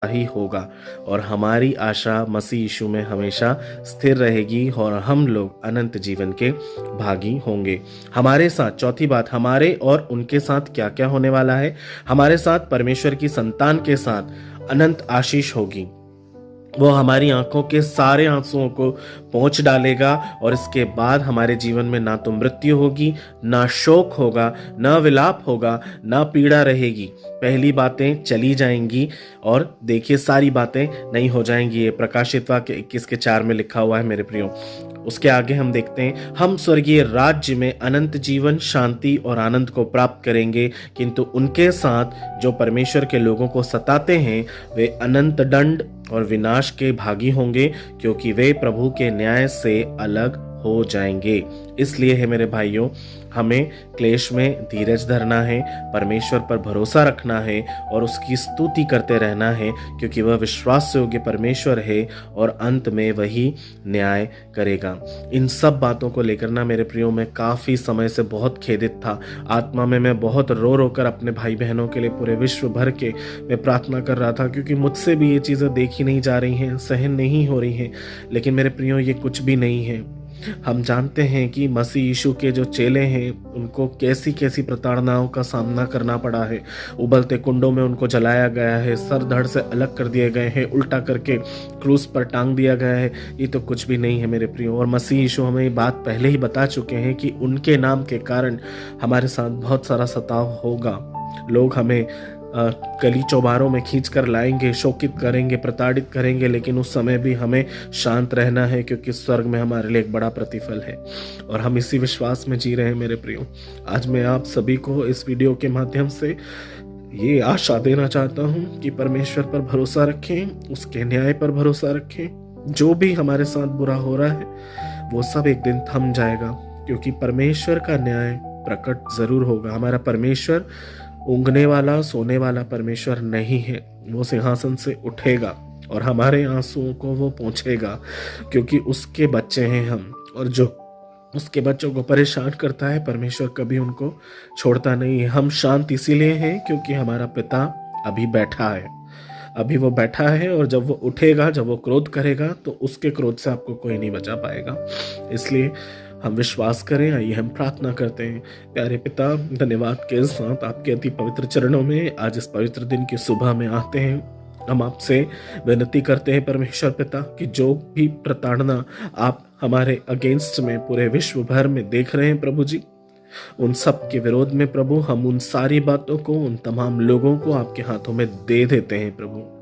ही होगा और हमारी आशा मसीह यीशु में हमेशा स्थिर रहेगी और हम लोग अनंत जीवन के भागी होंगे। हमारे साथ चौथी बात, हमारे और उनके साथ क्या क्या होने वाला है। हमारे साथ परमेश्वर की संतान के साथ अनंत आशीष होगी। वो हमारी आंखों के सारे आंसुओं को पोंछ डालेगा और इसके बाद हमारे जीवन में ना तो मृत्यु होगी, ना शोक होगा, ना विलाप होगा, ना पीड़ा रहेगी। पहली बातें चली जाएंगी और देखिए सारी बातें नई हो जाएंगी। ये प्रकाशित वाक्य 21:4 में लिखा हुआ है मेरे प्रियो। उसके आगे हम देखते हैं, हम स्वर्गीय राज्य में अनंत जीवन, शांति और आनंद को प्राप्त करेंगे, किंतु उनके साथ जो परमेश्वर के लोगों को सताते हैं वे अनंत दंड और विनाश के भागी होंगे, क्योंकि वे प्रभु के न्याय से अलग हो जाएंगे। इसलिए है मेरे भाइयों, हमें क्लेश में धीरज धरना है, परमेश्वर पर भरोसा रखना है और उसकी स्तुति करते रहना है, क्योंकि वह विश्वास योग्य परमेश्वर है और अंत में वही न्याय करेगा। इन सब बातों को लेकर ना मेरे प्रियो, मैं काफ़ी समय से बहुत खेदित था। आत्मा में मैं बहुत रो रो कर अपने भाई बहनों के लिए, पूरे विश्व भर के मैं प्रार्थना कर रहा था, क्योंकि मुझसे भी ये चीज़ें देखी नहीं जा रही हैं, सहन नहीं हो रही हैं। लेकिन मेरे प्रियो, ये कुछ भी नहीं है। हम जानते हैं कि मसीह यीशु के जो चेले हैं उनको कैसी कैसी प्रताड़नाओं का सामना करना पड़ा है। उबलते कुंडों में उनको जलाया गया है, सर धड़ से अलग कर दिए गए हैं, उल्टा करके क्रूस पर टांग दिया गया है। ये तो कुछ भी नहीं है मेरे प्रियो। और मसीह यीशु हमें ये बात पहले ही बता चुके हैं कि उनके नाम के कारण हमारे साथ बहुत सारा सताव होगा। लोग हमें गली चौबारों में खींच कर लाएंगे, शोकित करेंगे, प्रताड़ित करेंगे, लेकिन उस समय भी हमें शांत रहना है, क्योंकि स्वर्ग में हमारे लिए एक बड़ा प्रतिफल है और हम इसी विश्वास में जी रहे हैं मेरे प्रियो। आज मैं आप सभी को इस वीडियो के माध्यम से ये आशा देना चाहता हूँ कि परमेश्वर पर भरोसा रखें, उसके न्याय पर भरोसा रखें। जो भी हमारे साथ बुरा हो रहा है वो सब एक दिन थम जाएगा, क्योंकि परमेश्वर का न्याय प्रकट जरूर होगा। हमारा परमेश्वर ऊँघने वाला, सोने वाला परमेश्वर नहीं है। वो सिंहासन से उठेगा और हमारे आंसुओं को वो पोंछेगा, क्योंकि उसके बच्चे हैं हम। और जो उसके बच्चों को परेशान करता है, परमेश्वर कभी उनको छोड़ता नहीं है। हम शांत इसीलिए हैं क्योंकि हमारा पिता अभी बैठा है, अभी वो बैठा है, और जब वो उठेगा, जब वो क्रोध करेगा, तो उसके क्रोध से आपको कोई नहीं बचा पाएगा। इसलिए हम विश्वास करें। आइए हम प्रार्थना करते हैं। प्यारे पिता, धन्यवाद के साथ आपके अति पवित्र चरणों में आज इस पवित्र दिन की सुबह में आते हैं। हम आपसे विनती करते हैं परमेश्वर पिता कि जो भी प्रताड़ना आप हमारे अगेंस्ट में पूरे विश्व भर में देख रहे हैं प्रभु जी, उन सब के विरोध में प्रभु हम उन सारी बातों को, उन तमाम लोगों को आपके हाथों में दे देते हैं प्रभु।